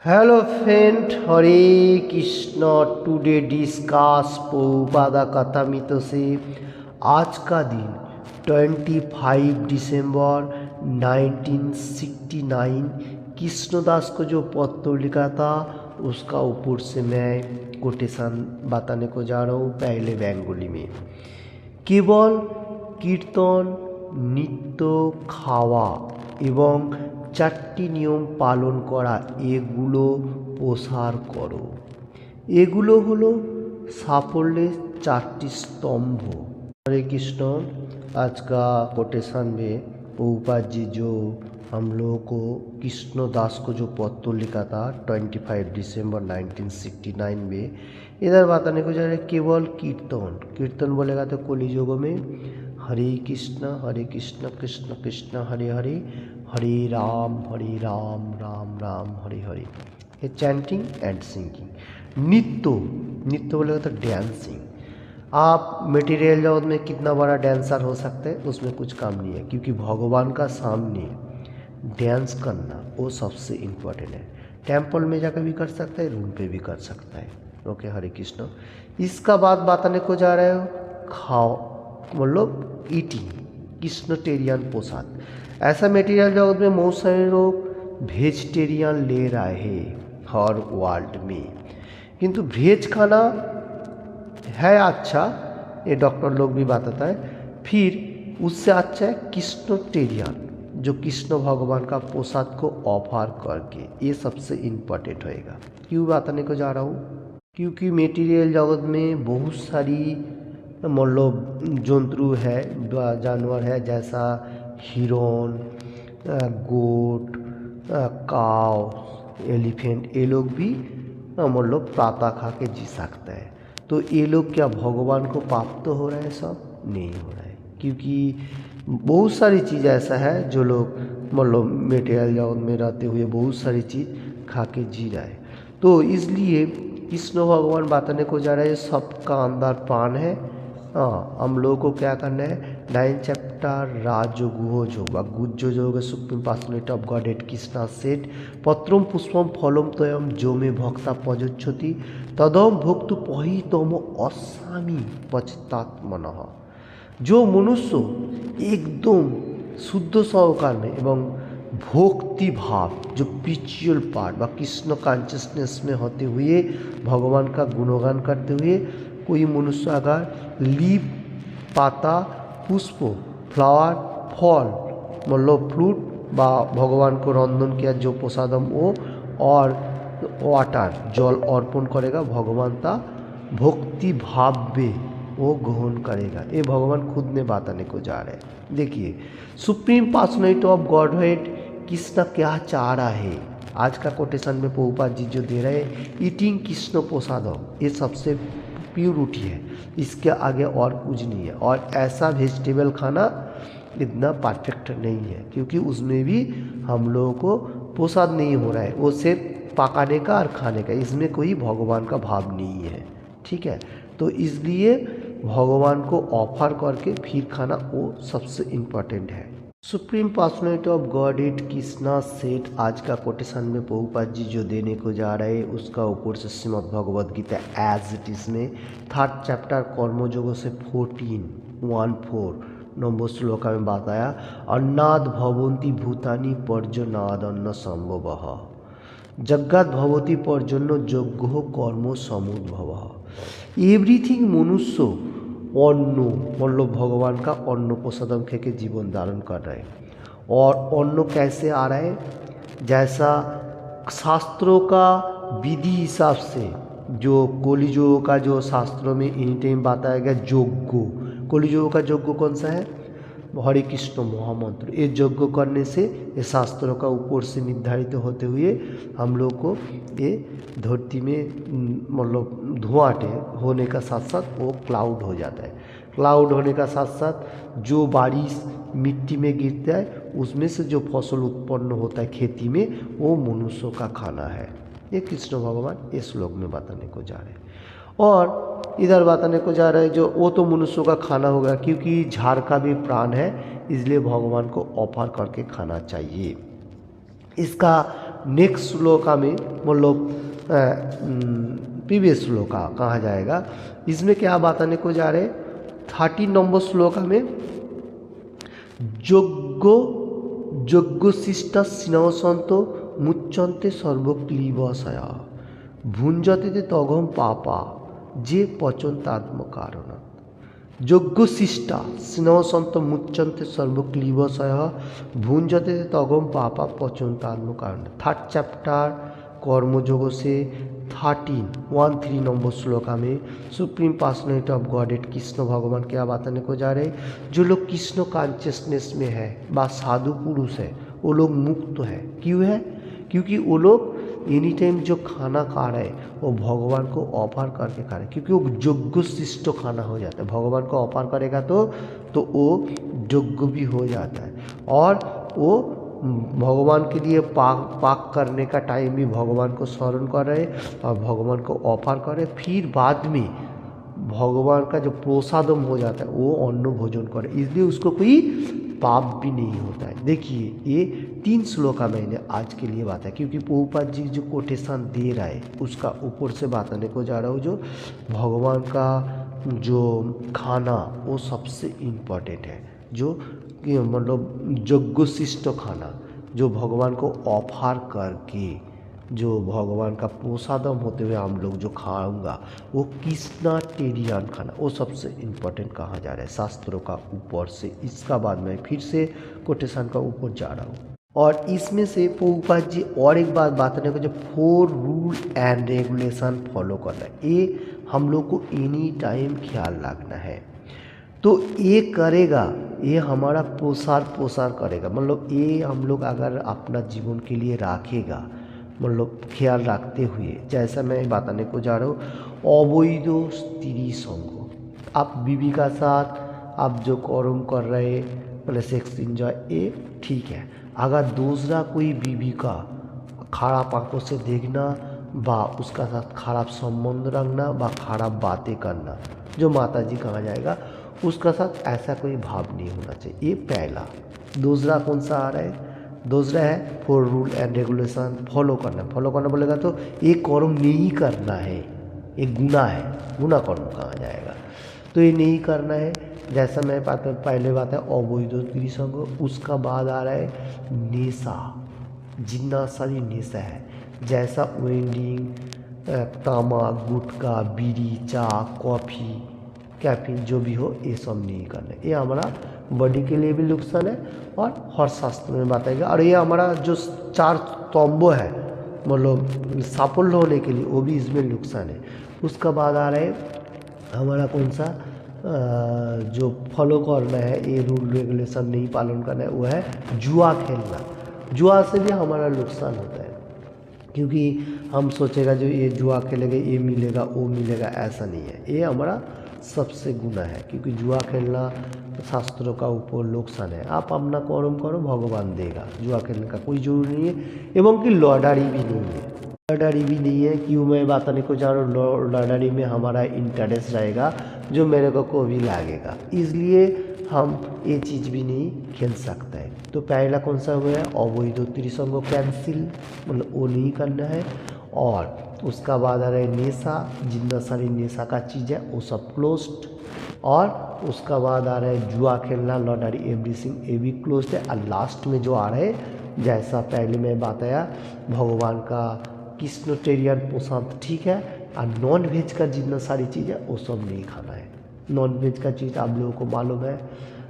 Hello friend, हरे Krishna. Today discuss Prabhupada कथामृत से आज का दिन 25 दिसंबर 1969 कृष्णदास को जो पत्र लिखा था उसका ऊपर से मैं कोटेशन बताने को जा रहा हूँ। पहले बंगाली में केवल कीर्तन नृत्य खावा एवं चारটি নিয়ম পালন করা এগুলো প্রসার করো। এগুলো হলো সাফল্যের চারটি स्तंभ। हरे कृष्ण। आज का कोटेशन में प्रभुपाद जी जो हम लोगों को कृष्णदास को जो पत्र लिखा था 25 दिसंबर 1969 में, इधर बताने को जा रहे केवल कीर्तन। कीर्तन बोलेगा तो कलियुग में हरे कृष्ण कृष्ण कृष्ण हरे हरे, हरे राम राम राम हरे हरे। ये चैंटिंग एंड सिंगिंग। नृत्य बोलेगा तो डांसिंग। आप मटेरियल जगत में कितना बड़ा डांसर हो सकते हैं उसमें कुछ काम नहीं है, क्योंकि भगवान का सामने डांस करना वो सबसे इम्पोर्टेंट है। टेम्पल में जाकर भी कर सकता है, रूम पे भी कर सकता है। ओके, हरे कृष्ण। इसका बाद बताने को जा रहे हो खाओ, मतलब ईटिंग, कृष्णटेरियन प्रसाद। ऐसा मटेरियल जगत में बहुत सारे लोग वेजिटेरियन ले रहे हैं हर वर्ल्ड में, किंतु वेज खाना है अच्छा, ये डॉक्टर लोग भी बताता है। फिर उससे अच्छा है कृष्णटेरियन, जो कृष्ण भगवान का प्रसाद को ऑफर करके, ये सबसे इम्पोर्टेंट होएगा। क्यों बताने को जा रहा हूँ, क्योंकि मटेरियल जगत में बहुत सारी मतलब जंतु है, जानवर है, जैसा हिरन, गोट, काव, एलिफेंट, ये लोग भी मतलब प्रातः खा के जी सकते हैं। तो ये लोग क्या भगवान को प्राप्त हो रहा है? सब नहीं हो रहा है, क्योंकि बहुत सारी चीज़ ऐसा है जो लोग मतलब मटेरियल जगत में रहते हुए बहुत सारी चीज़ खा के जी रहा है। तो इसलिए कृष्ण भगवान बताने को जा रहे हैं सबका अंदर प्राण है। हाँ, हम लोगों को क्या करना है? 9 चैप्टर राजगुह योग गुज्जो योग supreme personality of God eight Krishna said पत्रम पुष्पम फलम तयम जो में भक्ता पजोच्छति तदम भुक्त पहितम असामी पश्चात्मनः। जो मनुष्य एकदम शुद्ध सहकार में एवं भक्ति भाव, जो स्पिरिचुअल पार्ट व कृष्ण कॉन्शियसनेस में होते हुए भगवान का गुणगान करते हुए कोई मनुष्य अगर लीफ, पाता, पुष्प, फ्लावर, फल मतलब फ्रूट बा भगवान को रंधन किया जो प्रसादम वो और वाटर जल अर्पण करेगा, भगवान ता भक्ति भाव में वो ग्रहण करेगा। ये भगवान खुद ने बताने को जा रहे हैं। देखिए, supreme personality of godhead Krishna क्या चाह रहा है। आज का कोटेशन में प्रभुपाद जी जो दे रहे हैं ईटिंग कृष्ण प्रसादम, ये सबसे प्योरिटी है, इसके आगे और कुछ नहीं है। और ऐसा वेजिटेबल खाना इतना परफेक्ट नहीं है, क्योंकि उसमें भी हम लोगों को प्रसाद नहीं हो रहा है, वो सिर्फ पकाने का और खाने का, इसमें कोई भगवान का भाव नहीं है। ठीक है, तो इसलिए भगवान को ऑफर करके फिर खाना वो सबसे इम्पोर्टेंट है। Supreme personality of God eight Krishna set, आज का कोटेशन में प्रभुपाद जी जो देने को जा रहे हैं उसका ऊपर से Shrimad Bhagavad Gita as it is में 3rd चैप्टर कर्मयोग से 14 नंबर श्लोका में बताया अन्नाद भवन्ति भूतानि पर्जनाद अन्न संभव जग्गाद भवती पर्जन्य यज्ञ कर्म समुद्भव। एवरीथिंग मनुष्य अन्न मतलब भगवान का अन्न प्रसादम खे के जीवन धारण कर रहे हैं। और अन्न कैसे आ रहा है? जैसा शास्त्रों का विधि हिसाब से, जो कलियुग का जो शास्त्रों में एनी टाइम बताया गया यज्ञ, कलियुग का यज्ञ कौन सा है? हरे कृष्ण महामंत्र। ये यज्ञ करने से ये शास्त्रों का ऊपर से निर्धारित होते हुए हम लोग को ये धरती में मतलब धुआंटे होने का साथ साथ वो क्लाउड हो जाता है। क्लाउड होने का साथ साथ जो बारिश मिट्टी में गिरता है उसमें से जो फसल उत्पन्न होता है खेती में, वो मनुष्यों का खाना है। ये कृष्ण भगवान इस श्लोक में बताने को जा रहे हैं। और इधर बताने को जा रहे हैं जो वो तो मनुष्यों का खाना होगा, क्योंकि झाड़ का भी प्राण है, इसलिए भगवान को ऑफर करके खाना चाहिए। इसका नेक्स्ट श्लोका में मतलब प्रीवियस श्लोका कहा जाएगा। इसमें क्या बताने को जा रहे 13 नंबर श्लोका में যজ্ঞশিষ্টা স্নেহসন্ত মুচ্যন্তে সর্বক্লীবশয় ভুঞ্জতে তগম পাপা যে পচন্তাত্ম কারণ। যজ্ঞশিষ্টা স্নেহসন্ত মুচ্যন্তে সর্বক্লীবশয় ভুঞ্জতে তগম পাপা পচন্তাত্ম কারণ। 3rd चैप्टर कर्मयोग से 13 नंबर श्लोका में supreme personality of godhead Krishna भगवान क्या बताने को जा रहे जो लोग कृष्ण कॉन्शियसनेस में है बा साधु पुरुष है वो लोग मुक्त है। क्यों है? क्योंकि वो लोग एनी टाइम जो खाना खा रहे वो भगवान को ऑफर करके खा रहे, क्योंकि वो यज्ञ शिष्ट खाना हो जाता है। भगवान को ऑफर करेगा तो वो यज्ञ भी हो जाता है और वो भगवान के लिए पाक करने का टाइम भी भगवान को स्मरण कर रहे और भगवान को ऑफर करे, फिर बाद में भगवान का जो प्रसादम हो जाता है वो अन्न भोजन करे, इसलिए उसको कोई पाप भी नहीं होता है। देखिए ये 3 श्लोका मैंने आज के लिए बात है, क्योंकि प्रभुपाद जी जो कोटेशन दे रहा है उसका ऊपर से बताने को जा रहा हूँ। जो भगवान का जो खाना वो सबसे इम्पोर्टेंट है, जो मतलब यज्ञशिष्ट खाना जो भगवान को ऑफर करके जो भगवान का प्रसादम होते हुए हम लोग जो खाऊंगा वो कृष्णाटेरियन खाना वो सबसे इम्पोर्टेंट कहा जा रहा है शास्त्रों का ऊपर से। इसका बाद में फिर से कोटेशन का ऊपर जा रहा हूँ और इसमें से प्रभुपाद जी और एक बात बताने को जो 4 रूल एंड रेगुलेशन फॉलो करना है, ये हम लोग को एनी टाइम ख्याल रखना है। तो ये करेगा, ये हमारा पोसार करेगा, मतलब ये हम लोग अगर अपना जीवन के लिए रखेगा, मतलब ख्याल रखते हुए, जैसा मैं बताने को जा रहा हूँ अवैध स्त्री संग। आप बीवी का साथ आप जो कर्म कर रहे मतलब सेक्स इंजॉय ये ठीक है, अगर दूसरा कोई बीवी का खराब आंखों से देखना बा उसका साथ खराब संबंध रखना बा खराब बातें करना, जो माता जी कहा जाएगा उसका साथ ऐसा कोई भाव नहीं होना चाहिए। ये पहला। दूसरा कौन सा आ रहा है? दूसरा है 4 रूल एंड रेगुलेशन फॉलो करना। फॉलो करना बोलेगा तो ये कर्म नहीं करना है, ये गुनाह है, गुनाह कर्म कहा जाएगा, तो ये नहीं करना है। जैसा मैं पहले बात है अवैध स्त्री संग। उसका बाद आ रहा है नेशा, जितना सारी नेशा है जैसा वेंडिंग, तमाक, गुटखा, बीड़ी, चा, कॉफ़ी, कैफीन जो भी हो ये सब नहीं करना है। ये हमारा बॉडी के लिए भी नुकसान है और हर शास्त्र में बताएगा। और ये हमारा जो 4 स्तंभ है मतलब साफल्य होने के लिए वो भी इसमें नुकसान है। उसका बाद आ रहा है हमारा कौन सा जो फॉलो करना है, ये रूल रेगुलेशन नहीं पालन करना है, वो है जुआ खेलना। जुआ से भी हमारा नुकसान होता है, क्योंकि हम सोचेगा जो ये जुआ खेलेंगे ये मिलेगा वो मिलेगा, ऐसा नहीं है। ये हमारा सबसे गुनाह है, क्योंकि जुआ खेलना शास्त्रों का ऊपर नुकसान है। आप अपना कर्म करो, भगवान देगा, जुआ खेलने का कोई जरूरी नहीं है। एवं कि लॉटरी भी नहीं है, लॉटरी भी नहीं है। क्यों मैं बताने को जा रहा हूँ, लॉटरी में हमारा इंटरेस्ट रहेगा जो मेरे को भी लगेगा, इसलिए हम ये चीज़ भी नहीं खेल सकते हैं। तो पहला कौन सा हुआ है अवैध स्त्री संग कैंसिल, मतलब वो नहीं करना है। और उसका बाद आ रहा है नेशा, जितना सारी नेशा का चीज़ है वो सब क्लोज्ड। और उसका बाद आ रहा है जुआ खेलना, लॉटरी, एवरीथिंग ये भी क्लोज्ड है। और लास्ट में जो आ रहा है जैसा पहले मैं बताया भगवान का कृष्णटेरियन पोषण ठीक है। और नॉन वेज का जितना सारी चीज़ है वो सब नहीं खाना है। नॉन वेज का चीज़ आप लोगों को मालूम है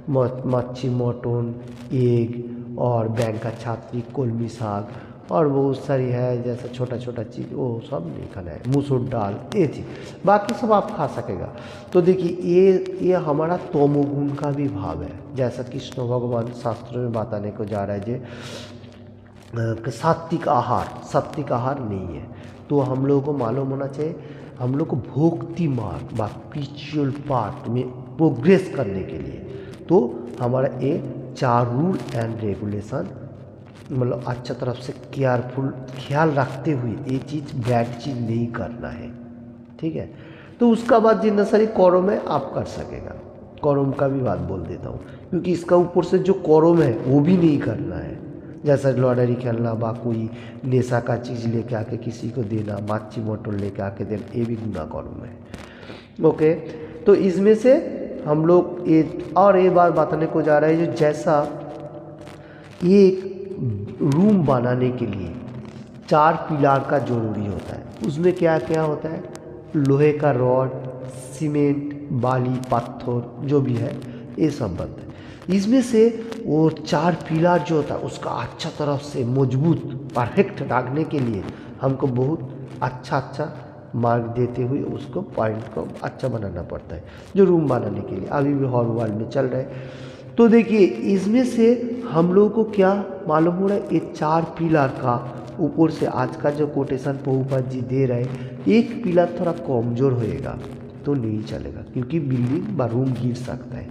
मच्छी, मटन, एग और बैंक का छात्री, कोलमी साग और बहुत सारी है जैसा छोटा छोटा चीज़ वो सब नहीं खाना है, मसूर दाल ये चीज़, बाकी सब आप खा सकेगा। तो देखिए ये हमारा तमोगुण का भी भाव है, जैसा कृष्ण भगवान शास्त्र में बताने को जा रहा है जो सात्विक आहार नहीं है। तो हम लोगों को मालूम होना चाहिए, हम लोग को भक्ति मार्ग व स्पिरिचुअल पार्ट में प्रोग्रेस करने के लिए तो हमारा ये 4 रूल एंड रेगुलेशन मतलब अच्छा तरफ से केयरफुल ख्याल रखते हुए ये चीज़ बैड चीज़ नहीं करना है, ठीक है। तो उसका बाद जितना सारी कर्म है आप कर सकेगा। कर्म का भी बात बोल देता हूँ, क्योंकि इसका ऊपर से जो कर्म है वो भी नहीं करना है। जैसा लॉटरी खेलना बा कोई नेशा का चीज़ लेके आके किसी को देना, माची मोटर लेके आके देना, ये भी गुनाह कर्म है। ओके, तो इसमें से हम लोग ये बात बताने को जा रहे हैं, जो जैसा एक रूम बनाने के लिए 4 पिलर का जरूरी होता है, उसमें क्या क्या होता है, लोहे का रॉड, सीमेंट, बाली, पत्थर जो भी है ये सब बनता है। इसमें से वो 4 पिलर जो होता है उसका अच्छा तरफ से मजबूत परफेक्ट रखने के लिए हमको बहुत अच्छा मार्क देते हुए उसको पॉइंट को अच्छा बनाना पड़ता है, जो रूम बनाने के लिए अभी भी हर वर्ल्ड में चल रहा है। तो देखिए इसमें से हम लोगों को क्या मालूम हो रहा है, ये 4 पिलर का ऊपर से आज का जो कोटेशन प्रभुपाद जी दे रहे हैं, एक पिलर थोड़ा कमज़ोर होएगा तो नहीं चलेगा, क्योंकि बिल्डिंग व रूम गिर सकता है।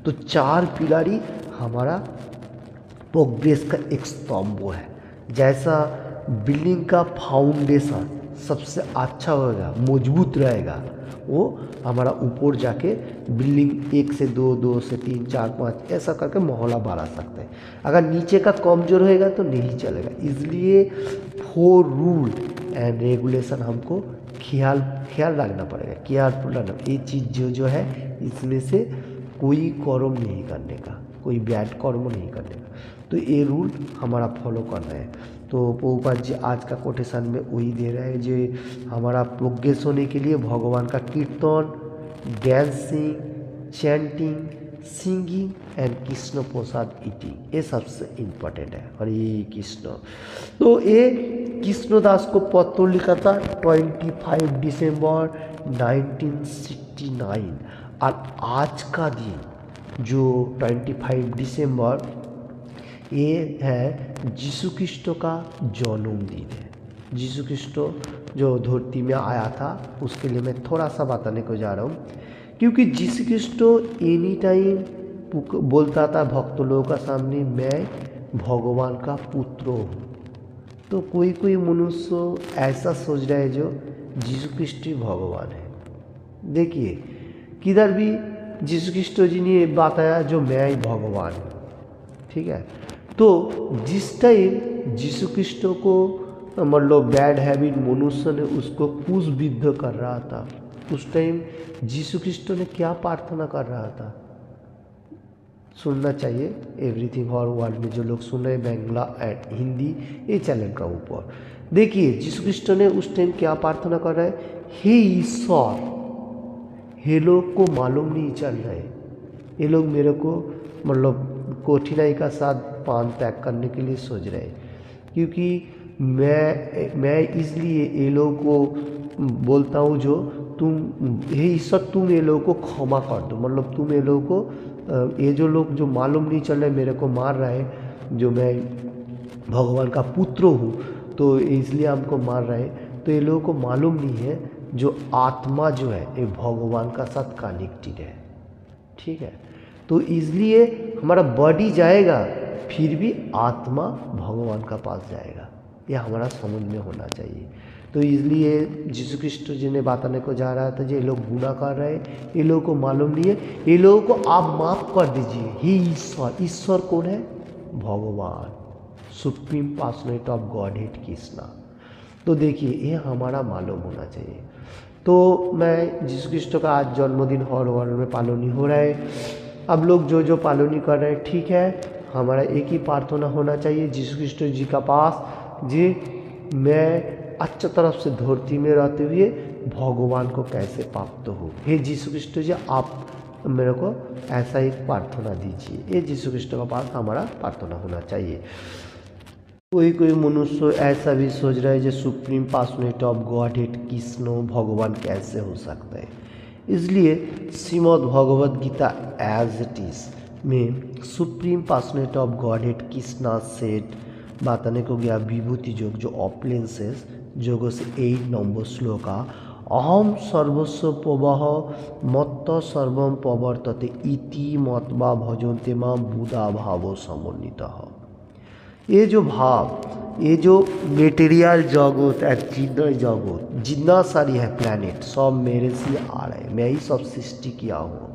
तो 4 पिलर ही हमारा प्रोग्रेस का एक स्तंभ है। जैसा बिल्डिंग का फाउंडेशन सबसे अच्छा होगा, मजबूत रहेगा, वो हमारा ऊपर जाके बिल्डिंग 1 से 2, 2 से 3, 4, 5 ऐसा करके मोहल्ला बढ़ा सकते हैं। अगर नीचे का कमज़ोर होएगा तो नहीं चलेगा। इसलिए 4 रूल एंड रेगुलेशन हमको ख्याल रखना पड़ेगा, केयरफुल रखना। ये चीज़ जो है इसमें से कोई कर्म नहीं करने का, कोई बैड कर्म नहीं करने का, तो ये रूल हमारा फॉलो करना है। तो प्रभुपाद जी आज का कोटेशन में वही दे रहे हैं, जो हमारा प्रोग्रेस होने के लिए भगवान का कीर्तन, dancing, chanting, singing and Krishna Prasad eating, ये सबसे इम्पोर्टेंट है। हरे कृष्ण। तो ये कृष्णदास को पत्र लिखा था 25 दिसंबर 1969, और आज का दिन जो 25 दिसंबर ये है यीशु क्रिस्ट का जन्मदिन है। यीशु क्रिस्ट जो धरती में आया था उसके लिए मैं थोड़ा सा बताने को जा रहा हूँ, क्योंकि यीशु क्रिस्ट एनी टाइम बोलता था भक्त लोगों का सामने, मैं भगवान का पुत्र हूँ। तो कोई मनुष्य ऐसा सोच रहा है जो यीशु क्रिस्ट ही भगवान है। देखिए किधर भी यीशु क्रिस्ट जी ने बताया जो मैं ही भगवान हूँ, ठीक है। तो जिस टाइम यीशु क्रिस्ट को मतलब बैड हैबिट मनुष्य ने उसको क्रूसबिद्ध कर रहा था, उस टाइम यीशु क्रिस्ट ने क्या प्रार्थना कर रहा था, सुनना चाहिए एवरीथिंग हर वर्ल्ड में जो लोग सुन रहे हैं, बांग्ला एंड हिंदी ये चैनल का ऊपर देखिए यीशु क्रिस्ट ने उस टाइम क्या प्रार्थना कर रहा है, हे ईश्वर, ये लोग को मालूम नहीं चल रहा है, ये लोग मेरे को मतलब कठिनाई का साथ पान त्याग करने के लिए सोच रहे हैं, क्योंकि मैं इसलिए ये लोग को बोलता हूँ जो तुम हे ईश्वर तुम ये लोग को क्षमा कर दो, मतलब तुम ये लोग को ये जो लोग जो मालूम नहीं चल रहा है मेरे को मार रहा है, जो मैं भगवान का पुत्र हूँ तो इसलिए हमको मार रहा है, तो ये लोगों को मालूम नहीं है जो आत्मा जो है ये भगवान का साथ कनेक्टेड है, ठीक है। तो इसलिए हमारा बॉडी जाएगा फिर भी आत्मा भगवान का पास जाएगा, यह हमारा समझ में होना चाहिए। तो इसलिए यीशु क्रिस्ट जी ने बताने को जा रहा था, ये लोग गुनाह कर रहे हैं, ये लोगों को मालूम नहीं है, ये लोगों को आप माफ़ कर दीजिए। हे ईश्वर, ईश्वर कौन है, भगवान, supreme personality of Godhead Krishna. तो देखिए ये हमारा मालूम होना चाहिए। तो मैं यीशु क्रिस्ट का आज जन्मदिन हर वर्ल्ड में पालन हो रहा है। अब लोग जो जो पालनी कर रहे हैं ठीक है, हमारा एक ही प्रार्थना होना चाहिए यीशु क्रिस्ट जी का पास, जी मैं अच्छा तरफ से धरती में रहते हुए भगवान को कैसे प्राप्त हो। हे यीशु क्रिस्ट जी आप मेरे को ऐसा एक प्रार्थना दीजिए, ये यीशु क्रिस्ट का पास हमारा प्रार्थना होना चाहिए। कोई मनुष्य ऐसा भी सोच रहा है जो supreme personality of Godhead Krishna भगवान कैसे हो सकता है। इसलिए Shrimad Bhagavad Gita as it is में supreme personality of Godhead Krishna said बताने को गया विभूति योग जो ऑपलेंसेस जोगों से 8 नंबर श्लोका, अहम सर्वस्व पवह मत्त सर्वम प्रवर्तते इति मत्वा भजन्ते मां बुधा भावो समन्वितः। ये जो भाव, ये जो मेटेरियल जगत है, जितना सारी है प्लैनेट सब मेरे से आ रहे हैं, मैं ही सब सृष्टि किया हूँ।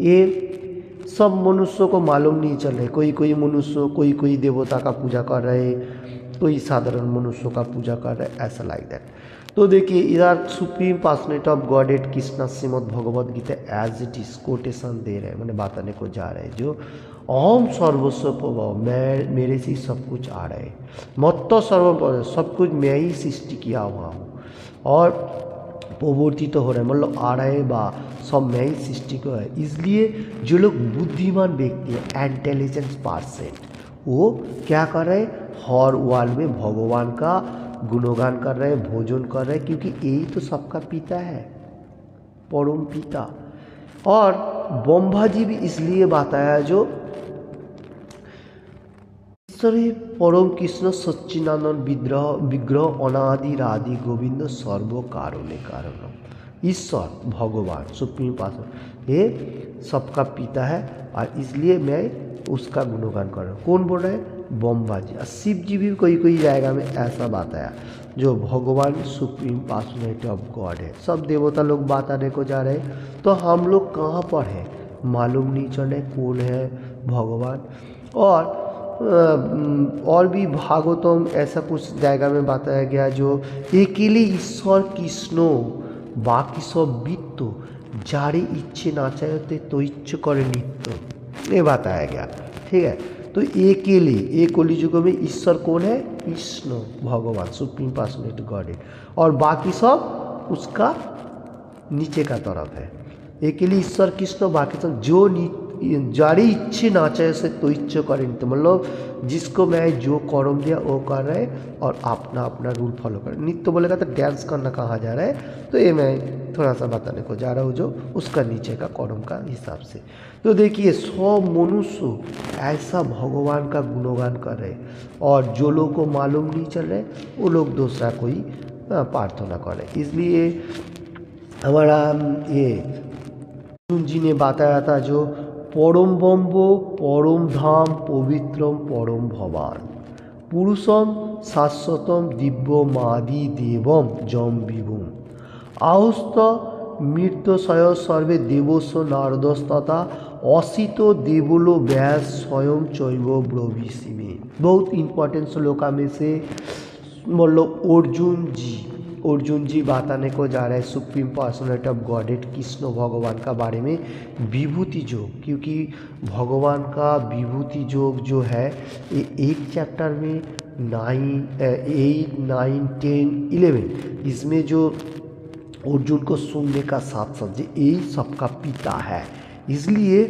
ये सब मनुष्य को मालूम नहीं चल रहे, कोई कोई मनुष्य कोई देवता का पूजा कर रहे, कोई साधारण मनुष्यों का पूजा कर रहे, ऐसा लाइक दैट। तो देखिए इधर supreme personality of Godhead Krishna Shrimad Bhagavad Gita as it is quotation दे रहे हैं, मैंने बताने को जा रहे हैं जो अहम सर्वस्व प्रभाव, मैं मेरे से ही सब कुछ आ रहा है, मत्त सर्व सब कुछ मैं ही सृष्टि किया हुआ हूँ और प्रवर्तित तो हो रहा है, मतलब आ रहा है बा सब मैं ही सृष्टि को है। इसलिए जो लोग बुद्धिमान व्यक्ति है, इंटेलिजेंस पर्सन, वो क्या कर रहे हैं, हर वर्ल्ड में भगवान का गुणगान कर रहे हैं, भोजन कर रहे हैं, क्योंकि यही तो सबका पिता है, परम पिता। और ब्रह्मा जी भी इसलिए बताया जो ईश्वरे परम कृष्ण सच्चिदानंद विग्रह अनादि राधि गोविंद सर्व कारणे कारण। ईश्वर भगवान सुप्रीम पर्सन ये सबका पिता है और इसलिए मैं उसका गुणगान कर रहा हूँ। कौन बोल रहे हैं, ब्रह्मा जी। और शिव जी भी कोई जाएगा में ऐसा बताया जो भगवान सुप्रीम पर्सनैलिटी ऑफ गॉड है। सब देवता लोग बताने को जा रहे हैं, तो हम लोग कहाँ पर हैं मालूम नहीं चल रहे कौन है भगवान। और भी भागवतम ऐसा कुछ जाएगा में बताया गया जो अकेले ईश्वर कृष्ण बाकी सब वित्त जारे इच्छे ना चाहते तो इच्छ करे नित्य, ये बताया गया। ठीक है, तो अकेले एक कलियुग में ईश्वर कौन है, कृष्ण भगवान सुप्रीम पर्सनैलिटी गॉड है, और बाकी सब उसका नीचे का तरफ है। अकेले ईश्वर कृष्ण बाकी सब जो जारी इच्छे ना चाहे से तो इच्छा करें, तो मतलब जिसको मैं जो कर्म दिया वो कर रहे और अपना अपना रूल फॉलो कर। नित्य बोलेगा तो डांस करना कहाँ जा रहा है, तो ये मैं थोड़ा सा बताने को जा रहा हूँ जो उसका नीचे का कर्म का हिसाब से। तो देखिए सब मनुष्य ऐसा भगवान का गुणगान कर रहे और जो लोग को मालूम नहीं चल रहे वो लोग दूसरा कोई प्रार्थना कर रहे। इसलिए हमारा ये अर्जुन जी ने बताया था जो परम ब्रह्म परम धाम पवित्रम परम भवान पुरुषम शाश्वतम दिव्यमादि देवम जम विभुम आहुस्त मृत्युशय सर्वे देवस्व नारदस्तथा असित देवलो व्यास स्वयं चैव ब्रवीषि में। बहुत इंपॉर्टेंट श्लोका में से मतलब अर्जुन जी बताने को जा रहे हैं supreme personality of godhead Krishna भगवान का बारे में विभूति योग, क्योंकि भगवान का विभूति योग जो है ये एक चैप्टर में 8, 9, 10, 11 इसमें जो अर्जुन को सुनने का साथ साथ यही सबका पिता है। इसलिए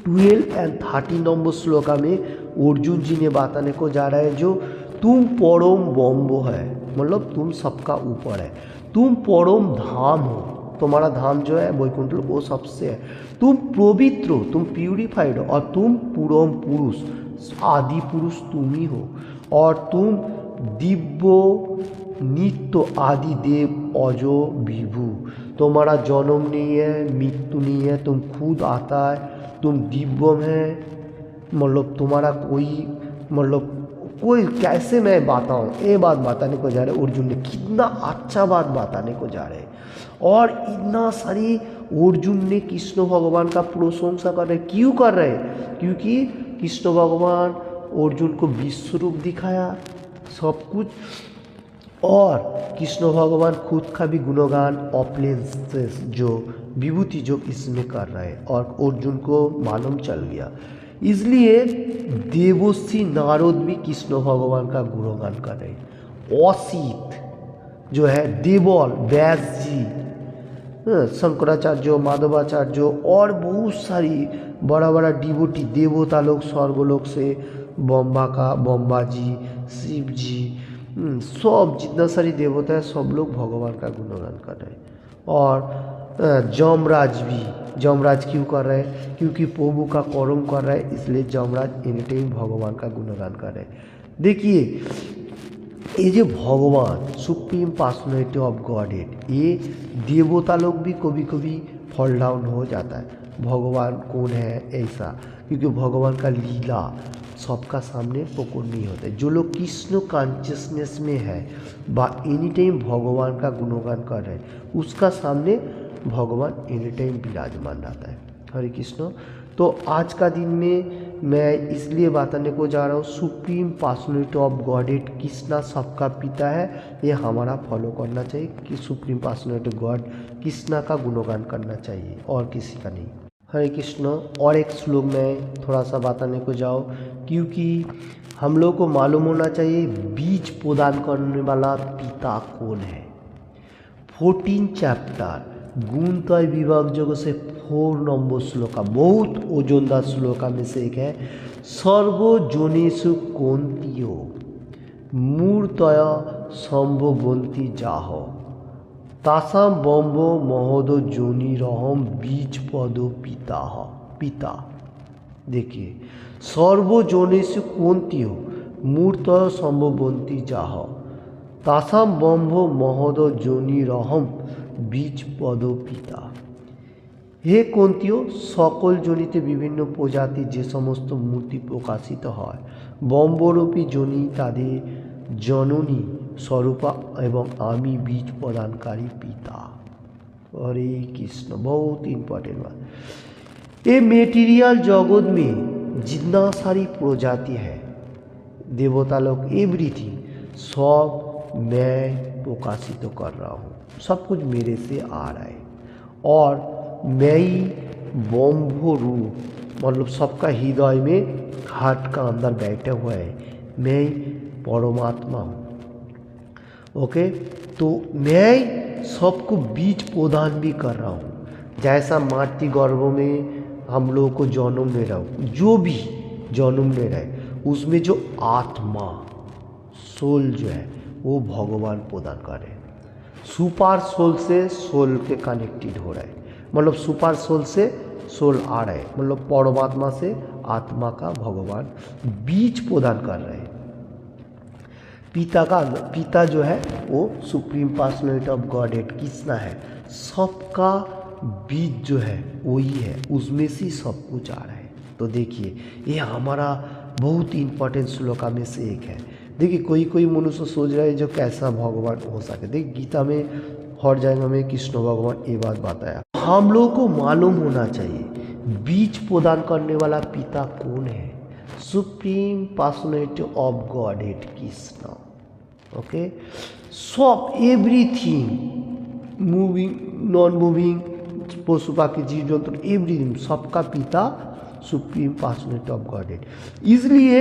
12 और 13 नंबर श्लोका में अर्जुन जी ने बताने को जा रहा है जो तुम परम ब्रह्म है, मतलब तुम सबका ऊपर है, तुम परम धाम हो, तुम्हारा धाम जो है वैकुंठ वो सबसे है, तुम पवित्र हो, तुम प्यूरिफाइड हो, और तुम परम पुरुष आदि पुरुष तुम ही हो, और तुम दिव्य नित्य आदि देव अजो विभु, तुम्हारा जन्म नहीं है मृत्यु नहीं है, तुम खुद आता है, तुम दिव्यम है, मतलब तुम्हारा कोई कैसे मैं बताऊँ, ये बात बताने को जा रहे अर्जुन ने। कितना अच्छा बात बताने को जा रहे और इतना सारी अर्जुन ने कृष्ण भगवान का प्रशंसा कर रहे। क्यों कर रहे, क्योंकि कृष्ण भगवान अर्जुन को विश्व रूप दिखाया सब कुछ, और कृष्ण भगवान खुद का भी गुणगान ऑपलेंस जो विभूति जो इसमें कर रहे हैं और अर्जुन को मालूम चल गया। इसलिए देवोसी नारद भी कृष्ण भगवान का गुणगान कर रहे। असित जो है देवल व्यास जी, शंकराचार्य, माधवाचार्य और बहुत सारी बड़ा बड़ा डिवोटी देवता लोग स्वर्गलोक से ब्रह्मा जी, शिव जी, सब जितना सारी देवता है सब लोग भगवान का गुणगान कर रहे हैं। और जमराज क्यों कर रहे हैं, क्योंकि प्रभु का कर्म कर रहा है, इसलिए जमराज एनी टाइम भगवान का गुणगान कर रहे हैं। देखिए ये जो भगवान सुप्रीम पर्सनैलिटी ऑफ गॉडेड, ये देवता लोग भी कभी कभी फॉल डाउन हो जाता है भगवान कौन है ऐसा, क्योंकि भगवान का लीला सबका सामने पकड़ नहीं होता है। जो लोग कृष्ण कॉन्शियसनेस में है बा एनी टाइम भगवान का गुणगान कर रहे हैं, उसका सामने भगवान एनी टाइम विराजमान रहता है। हरे कृष्ण। तो आज का दिन में मैं इसलिए बताने को जा रहा हूँ supreme personality of Godhead Krishna सबका पिता है। ये हमारा फॉलो करना चाहिए कि सुप्रीम पर्सनैलिटी गॉड कृष्णा का गुणगान करना चाहिए और किसी का नहीं। हरे कृष्ण। और एक श्लोक मैं थोड़ा सा बताने को जाओ, क्योंकि हम लोग को मालूम होना चाहिए बीज प्रदान करने वाला पिता कौन है। 14 चैप्टर गुणत्रय विभाग जगह से 4 नंबर श्लोका, बहुत ओजनदार श्लोका में से एक है। सर्वजनेषु कौन्तेयो मूर्तय संभवन्ति जाह तासाम बम्बो महोदो जोनिरहम बीज पदो पिता। देखिए, सर्वजनेषु कौन्तेयो मूर्तय संभवन्ति जाह तासाम बम्बो महोदो जोनिरहम बीज पदो पिता। হে কন্তীয়, সকল জনিতে বিভিন্ন প্রজাতির যে সমস্ত মূর্তি প্রকাশিত হয়, বম্বরূপী জনি তাদের জননী স্বরূপা এবং আমি বীজ প্রদানকারী পিতা। हरे कृष्ण। बहुत इम्पोर्टेंट बात। ये मेटीरियल जगत में जितना सारी प्रजाति है, देवता लोग, एवरीथिंग, सब मैं प्रकाशित कर रहा हूँ। सब कुछ मेरे से आ रहा है और मैं ही ब्रह्म रूप, मतलब सबका हृदय में हार्ट का अंदर बैठा हुआ है, मैं ही परमात्मा हूँ। ओके, तो मैं सबको बीज प्रदान भी कर रहा हूँ। जैसा मातृ गर्भ में हम लोगों को जन्म ले रहा हूँ, जो भी जन्म ले रहा है उसमें जो आत्मा सोल जो है वो भगवान प्रदान कर रहे हैं। सुपर सोल से सोल के कनेक्टेड हो रहा है, मतलब सुपर सोल से सोल आ रहा है, मतलब परमात्मा से आत्मा का भगवान बीज प्रदान कर रहे हैं। पिता जो है वो supreme personality of Godhead Krishna है। सबका बीज जो है वही है, उसमें से सब कुछ आ रहा है। तो देखिए, ये हमारा बहुत इंपॉर्टेंट श्लोका में से एक है। देखिए, कोई मनुष्य सोच रहा है जो कैसा भगवान हो सके। देखिए, गीता में हर जगह में कृष्ण भगवान ये बात बताया। हम लोग को मालूम होना चाहिए बीज प्रदान करने वाला पिता कौन है। Supreme personality of Godhead Krishna. Okay, सब एवरीथिंग, मूविंग, नॉन मूविंग, पशु पाखी, जीव जंतु, एवरीथिंग, सबका पिता सुप्रीम पर्सनैलिटी ऑफ गॉडेड। इसलिए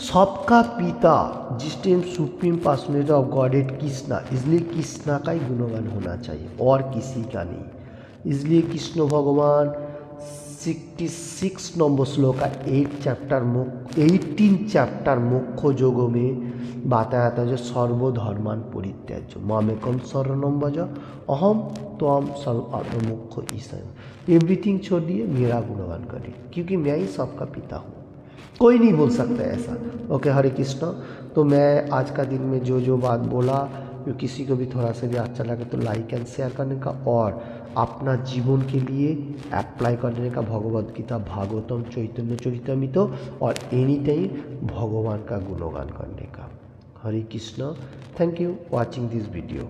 सबका पिता जिस time supreme personality of Godhead Krishna, इसलिए कृष्णा का ही गुणगान होना चाहिए और किसी का नहीं। इसलिए कृष्ण भगवान 66 नंबर श्लोक का 18 चैप्टर मुख्य योगों में बताया था, जो सर्वधर्मान परित्याज्य मामेकम शरणम भज अहम त्वं सर्व मुख्य ईश्वर। एवरीथिंग छोड़ दिए, मेरा गुणगान करिए, क्योंकि मैं ही सबका पिता हूँ। कोई नहीं बोल सकता ऐसा। ओके, हरे कृष्ण। तो मैं आज का दिन में जो बात बोला, जो किसी को भी थोड़ा सा भी अच्छा लगे तो लाइक एंड शेयर करने का और अपना जीवन के लिए अप्लाई करने का, भगवद गीता, भागवतम, चैतन्य चरितमृत और एनी टाइम भगवान का गुणगान करने का। Hare Krishna. Thank you watching this video.